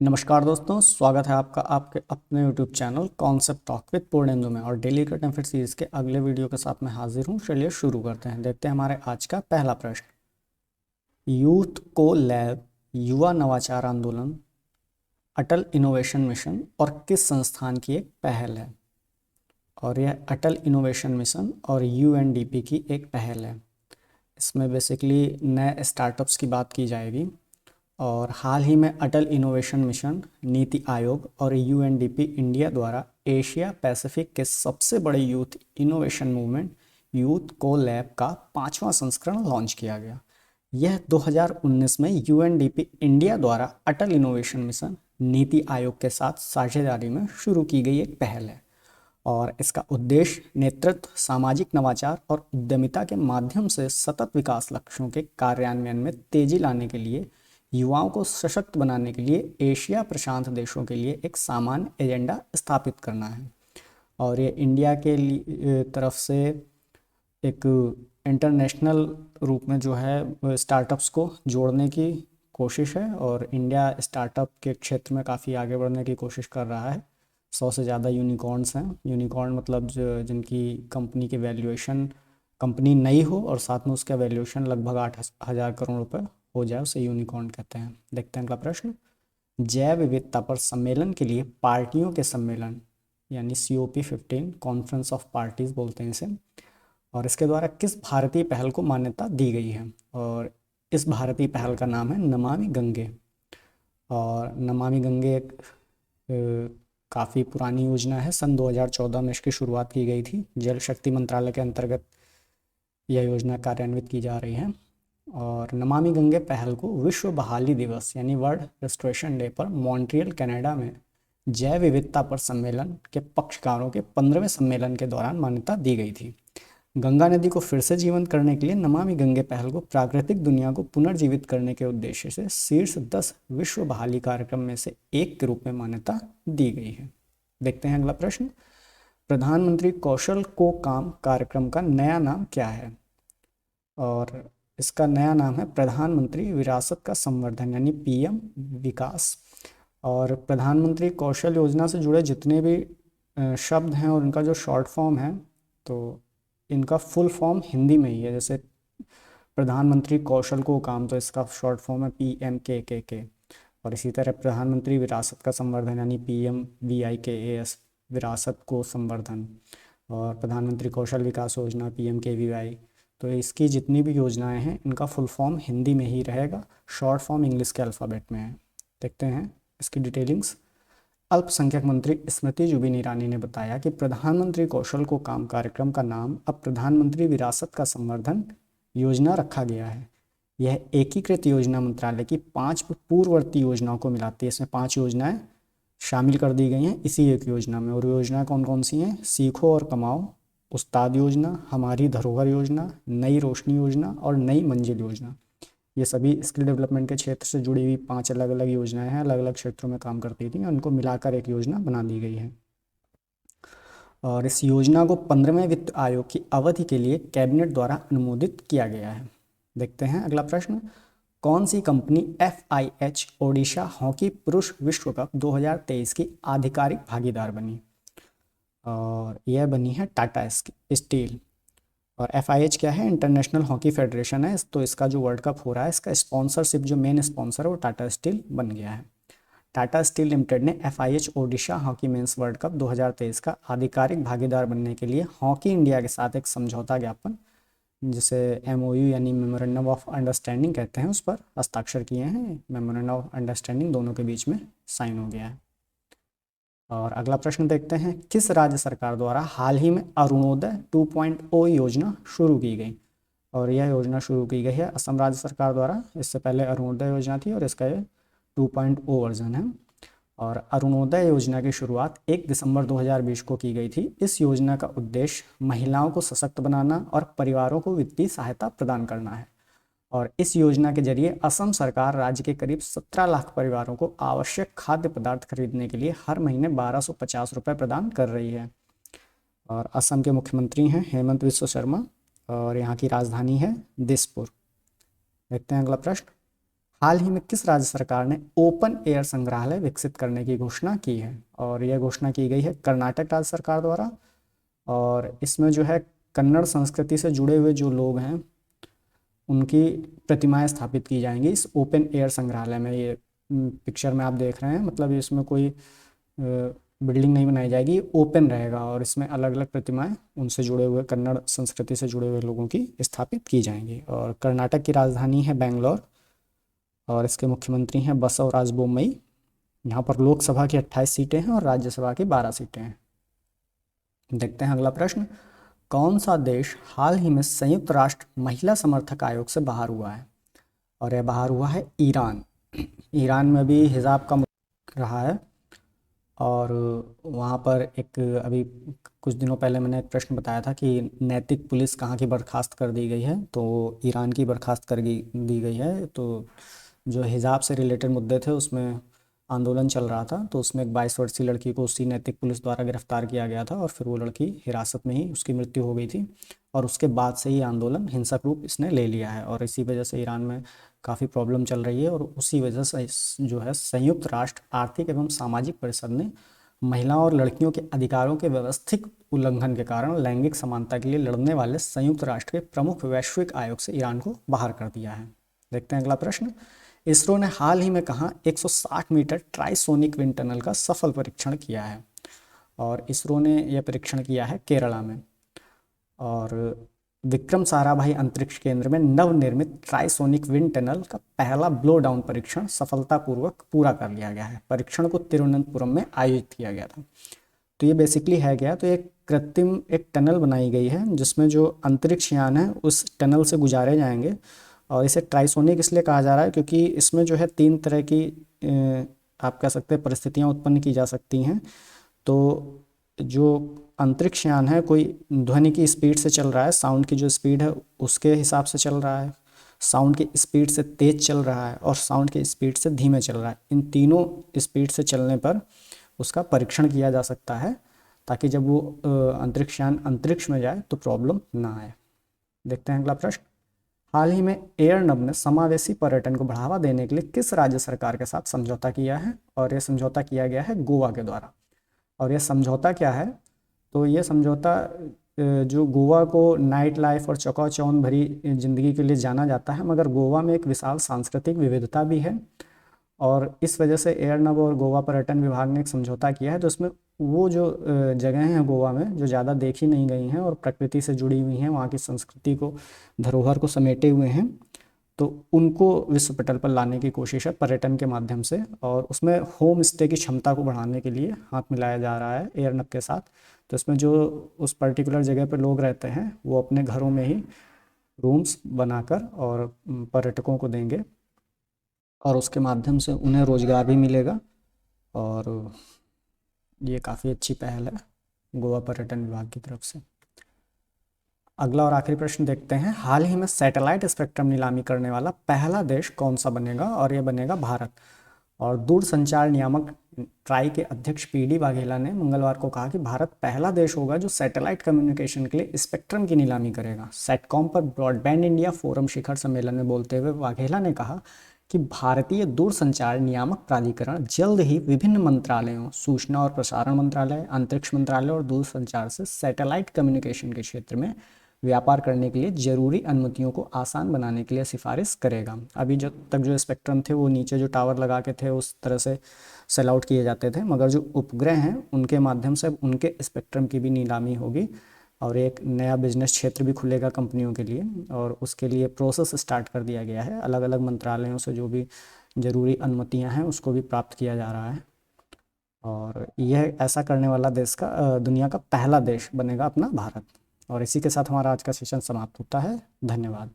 नमस्कार दोस्तों, स्वागत है आपका आपके अपने YouTube channel concept talk with Purnendu में। और डेली करंट अफेयर सीरीज के अगले वीडियो के साथ मैं हाजिर हूँ। चलिए शुरू करते हैं। देखते हैं हमारे आज का पहला प्रश्न। यूथ को लैब युवा नवाचार आंदोलन अटल इनोवेशन मिशन और किस संस्थान की एक पहल है? और यह अटल इनोवेशन मिशन और UNDP की एक पहल है। इसमें बेसिकली नए स्टार्टअप्स की बात की जाएगी। और हाल ही में अटल इनोवेशन मिशन, नीति आयोग और UNDP इंडिया द्वारा एशिया पैसिफिक के सबसे बड़े यूथ इनोवेशन मूवमेंट यूथ को लैब का 5वां संस्करण लॉन्च किया गया। यह 2019 में UNDP इंडिया द्वारा अटल इनोवेशन मिशन, नीति आयोग के साथ साझेदारी में शुरू की गई एक पहल है। और इसका उद्देश्य नेतृत्व, सामाजिक नवाचार और उद्यमिता के माध्यम से सतत विकास लक्ष्यों के कार्यान्वयन में तेजी लाने के लिए, युवाओं को सशक्त बनाने के लिए एशिया प्रशांत देशों के लिए एक सामान्य एजेंडा स्थापित करना है। और ये इंडिया के तरफ से एक इंटरनेशनल रूप में जो है स्टार्टअप्स को जोड़ने की कोशिश है। और इंडिया स्टार्टअप के क्षेत्र में काफ़ी आगे बढ़ने की कोशिश कर रहा है। 100 से ज़्यादा यूनिकॉर्न्स हैं। यूनिकॉर्न मतलब जिनकी कंपनी की वैल्यूएशन, कंपनी नई हो और साथ में उसका वैल्यूएशन लगभग 8,000 करोड़ रुपए हो जाए, उसे यूनिकॉर्न कहते हैं। देखते हैं अगला प्रश्न। जैव विविधता पर सम्मेलन के लिए पार्टियों के सम्मेलन यानी COP15 कॉन्फ्रेंस ऑफ पार्टीज बोलते हैं इसे। और इसके द्वारा किस भारतीय पहल को मान्यता दी गई है? और इस भारतीय पहल का नाम है नमामि गंगे। और नमामि गंगे एक काफ़ी पुरानी योजना है। सन 2014 में इसकी शुरुआत की गई थी। जल शक्ति मंत्रालय के अंतर्गत यह योजना कार्यान्वित की जा रही है। और नमामि गंगे पहल को विश्व बहाली दिवस यानी वर्ल्ड रेस्टोरेशन डे पर मॉन्ट्रियल कनाडा में जैव विविधता पर सम्मेलन के पक्षकारों के 15वें सम्मेलन के दौरान मान्यता दी गई थी। गंगा नदी को फिर से जीवंत करने के लिए नमामि गंगे पहल को प्राकृतिक दुनिया को पुनर्जीवित करने के उद्देश्य से शीर्ष 10 विश्व बहाली कार्यक्रम में से एक के रूप में मान्यता दी गई है। देखते हैं अगला प्रश्न। प्रधानमंत्री कौशल को काम कार्यक्रम का नया नाम क्या है? और इसका नया नाम है प्रधानमंत्री विरासत का संवर्धन यानी PM विकास। और प्रधानमंत्री कौशल योजना से जुड़े जितने भी शब्द हैं और इनका जो शॉर्ट फॉर्म है, तो इनका फुल फॉर्म हिंदी में ही है। जैसे प्रधानमंत्री कौशल को काम, तो इसका शॉर्ट फॉर्म है PMKKK। और इसी तरह प्रधानमंत्री विरासत का संवर्धन यानी PMVIKAS, विरासत को संवर्धन। और प्रधानमंत्री कौशल विकास योजना PMKVY। तो इसकी जितनी भी योजनाएं हैं इनका फुल फॉर्म हिंदी में ही रहेगा, शॉर्ट फॉर्म इंग्लिश के अल्फ़ाबेट में है। देखते हैं इसकी डिटेलिंग्स। अल्पसंख्यक मंत्री स्मृति जुबिन ईरानी ने बताया कि प्रधानमंत्री कौशल को काम कार्यक्रम का नाम अब प्रधानमंत्री विरासत का संवर्धन योजना रखा गया है। यह एकीकृत योजना मंत्रालय की 5 पूर्ववर्ती योजनाओं को मिलाती है। इसमें 5 योजनाएं शामिल कर दी गई हैं इसी एक योजना में। और योजनाएं कौन कौन सी हैं? सीखो और कमाओ, उस्ताद योजना, हमारी धरोहर योजना, नई रोशनी योजना और नई मंजिल योजना। ये सभी स्किल डेवलपमेंट के क्षेत्र से जुड़ी हुई 5 अलग अलग योजनाएं हैं, अलग अलग क्षेत्रों में काम करती थी। उनको मिलाकर एक योजना बना दी गई है। और इस योजना को 15वें वित्त आयोग की अवधि के लिए कैबिनेट द्वारा अनुमोदित किया गया है। देखते हैं अगला प्रश्न। कौन सी कंपनी FIH ओडिशा हॉकी पुरुष विश्व कप 2023 की आधिकारिक भागीदार बनी? और यह बनी है टाटा स्टील। और FIH क्या है? इंटरनेशनल हॉकी फेडरेशन है। तो इसका जो वर्ल्ड कप हो रहा है, इसका स्पॉन्सरशिप, जो मेन स्पॉन्सर है वो टाटा स्टील बन गया है। टाटा स्टील लिमिटेड ने FIH Odisha hockey mains world cup 2023 का आधिकारिक भागीदार बनने के लिए हॉकी इंडिया के साथ एक समझौता ज्ञापन, जिसे MOU यानी मेमोरेंडम ऑफ अंडरस्टैंडिंग कहते हैं, उस पर हस्ताक्षर किए हैं। मेमोरेंडम ऑफ अंडरस्टैंडिंग दोनों के बीच में साइन हो गया है। और अगला प्रश्न देखते हैं। किस राज्य सरकार द्वारा हाल ही में अरुणोदय 2.0 योजना शुरू की गई? और यह योजना शुरू की गई है असम राज्य सरकार द्वारा। इससे पहले अरुणोदय योजना थी और इसका ये 2.0 वर्जन है। और अरुणोदय योजना की शुरुआत 1 दिसंबर 2020 को की गई थी। इस योजना का उद्देश्य महिलाओं को सशक्त बनाना और परिवारों को वित्तीय सहायता प्रदान करना है। और इस योजना के जरिए असम सरकार राज्य के करीब 17 लाख परिवारों को आवश्यक खाद्य पदार्थ खरीदने के लिए हर महीने 1250 रुपये प्रदान कर रही है। और असम के मुख्यमंत्री हैं हेमंत बिस्वा शर्मा और यहाँ की राजधानी है दिसपुर। देखते हैं अगला प्रश्न। हाल ही में किस राज्य सरकार ने ओपन एयर संग्रहालय विकसित करने की घोषणा की है? और यह घोषणा की गई है कर्नाटक राज्य सरकार द्वारा। और इसमें जो है कन्नड़ संस्कृति से जुड़े हुए जो लोग हैं उनकी प्रतिमाएं स्थापित की जाएंगी इस ओपन एयर संग्रहालय में। ये पिक्चर में आप देख रहे हैं, मतलब इसमें कोई बिल्डिंग नहीं बनाई जाएगी, ओपन रहेगा और इसमें अलग अलग प्रतिमाएं उनसे जुड़े हुए कन्नड़ संस्कृति से जुड़े हुए लोगों की स्थापित की जाएंगी। और कर्नाटक की राजधानी है बेंगलोर और इसके मुख्यमंत्री हैं बसवराज बोम्मई। यहाँ पर लोकसभा की 28 सीटें हैं और राज्यसभा की 12 सीटें हैं। देखते हैं अगला प्रश्न। कौन सा देश हाल ही में संयुक्त राष्ट्र महिला समर्थक आयोग से बाहर हुआ है? और यह बाहर हुआ है ईरान। ईरान में भी हिजाब का मुद्दा रहा है और वहाँ पर एक अभी कुछ दिनों पहले मैंने एक प्रश्न बताया था कि नैतिक पुलिस कहाँ की बर्खास्त कर दी गई है, तो ईरान की बर्खास्त दी गई है। तो जो हिजाब से रिलेटेड मुद्दे थे उसमें आंदोलन चल रहा था, तो उसमें एक 22 वर्षीय लड़की को उसी नैतिक पुलिस द्वारा गिरफ्तार किया गया था और फिर वो लड़की हिरासत में ही उसकी मृत्यु हो गई थी। और उसके बाद से ही आंदोलन हिंसक रूप इसने ले लिया है और इसी वजह से ईरान में काफ़ी प्रॉब्लम चल रही है। और उसी वजह से जो है संयुक्त राष्ट्र आर्थिक एवं सामाजिक परिषद ने महिलाओं और लड़कियों के अधिकारों के व्यवस्थित उल्लंघन के कारण लैंगिक समानता के लिए लड़ने वाले संयुक्त राष्ट्र के प्रमुख वैश्विक आयोग से ईरान को बाहर कर दिया है। देखते हैं अगला प्रश्न। इसरो ने हाल ही में कहाँ 160 मीटर ट्राइसोनिक विंड टनल का सफल परीक्षण किया है? और इसरो ने यह परीक्षण किया है केरला में। और विक्रम साराभाई अंतरिक्ष केंद्र में नवनिर्मित ट्राइसोनिक विंड टनल का पहला ब्लो डाउन परीक्षण सफलतापूर्वक पूरा कर लिया गया है। परीक्षण को तिरुवनंतपुरम में आयोजित किया गया था। तो ये बेसिकली है क्या, तो एक कृत्रिम एक टनल बनाई गई है जिसमें जो अंतरिक्ष यान है उस टनल से गुजारे जाएंगे। और इसे ट्राइसोनिक इसलिए कहा जा रहा है क्योंकि इसमें जो है 3 तरह की आप कह सकते हैं परिस्थितियाँ उत्पन्न की जा सकती हैं। तो जो अंतरिक्ष यान है कोई ध्वनि की स्पीड से चल रहा है, साउंड की जो स्पीड है उसके हिसाब से चल रहा है, साउंड की स्पीड से तेज चल रहा है और साउंड की स्पीड से धीमे चल रहा है। इन तीनों स्पीड से चलने पर उसका परीक्षण किया जा सकता है ताकि जब वो अंतरिक्ष यान अंतरिक्ष में जाए तो प्रॉब्लम ना आए। देखते हैं अगला प्रश्न। हाल ही में एयरनब ने समावेशी पर्यटन को बढ़ावा देने के लिए किस राज्य सरकार के साथ समझौता किया है? और यह समझौता किया गया है गोवा के द्वारा। और यह समझौता क्या है, तो ये समझौता जो गोवा को नाइट लाइफ और चकाचौंध भरी जिंदगी के लिए जाना जाता है, मगर गोवा में एक विशाल सांस्कृतिक विविधता भी है और इस वजह से एयरनब और गोवा पर्यटन विभाग ने एक समझौता किया है। तो इसमें वो जो जगहें हैं गोवा में जो ज़्यादा देखी नहीं गई हैं और प्रकृति से जुड़ी हुई हैं, वहाँ की संस्कृति को धरोहर को समेटे हुए हैं, तो उनको विश्व पटल पर लाने की कोशिश है पर्यटन के माध्यम से। और उसमें होम स्टे की क्षमता को बढ़ाने के लिए हाथ मिलाया जा रहा है एयरनब के साथ। तो इसमें जो उस पर्टिकुलर जगह पर लोग रहते हैं वो अपने घरों में ही रूम्स बनाकर और पर्यटकों को देंगे और उसके माध्यम से उन्हें रोज़गार भी मिलेगा। और ये काफ़ी अच्छी पहल है गोवा पर्यटन विभाग की तरफ से। अगला और आखिरी प्रश्न देखते हैं। हाल ही में सैटेलाइट स्पेक्ट्रम नीलामी करने वाला पहला देश कौन सा बनेगा? और यह बनेगा भारत। और दूरसंचार नियामक ट्राई के अध्यक्ष पीडी वाघेला ने मंगलवार को कहा कि भारत पहला देश होगा जो सैटेलाइट कम्युनिकेशन के लिए स्पेक्ट्रम की नीलामी करेगा। सेटकॉम पर ब्रॉडबैंड इंडिया फोरम शिखर सम्मेलन में बोलते हुए वाघेला ने कहा कि भारतीय दूरसंचार नियामक प्राधिकरण जल्द ही विभिन्न मंत्रालयों, सूचना और प्रसारण मंत्रालय, अंतरिक्ष मंत्रालय और दूरसंचार से सैटेलाइट कम्युनिकेशन के क्षेत्र में व्यापार करने के लिए जरूरी अनुमतियों को आसान बनाने के लिए सिफारिश करेगा। अभी जब तक जो स्पेक्ट्रम थे वो नीचे जो टावर लगा के थे उस तरह से सेल आउट किए जाते थे, मगर जो उपग्रह हैं उनके माध्यम से उनके स्पेक्ट्रम की भी नीलामी होगी और एक नया बिजनेस क्षेत्र भी खुलेगा कंपनियों के लिए। और उसके लिए प्रोसेस स्टार्ट कर दिया गया है, अलग अलग मंत्रालयों से जो भी ज़रूरी अनुमतियां हैं उसको भी प्राप्त किया जा रहा है। और यह ऐसा करने वाला देश का दुनिया का पहला देश बनेगा अपना भारत। और इसी के साथ हमारा आज का सेशन समाप्त होता है। धन्यवाद।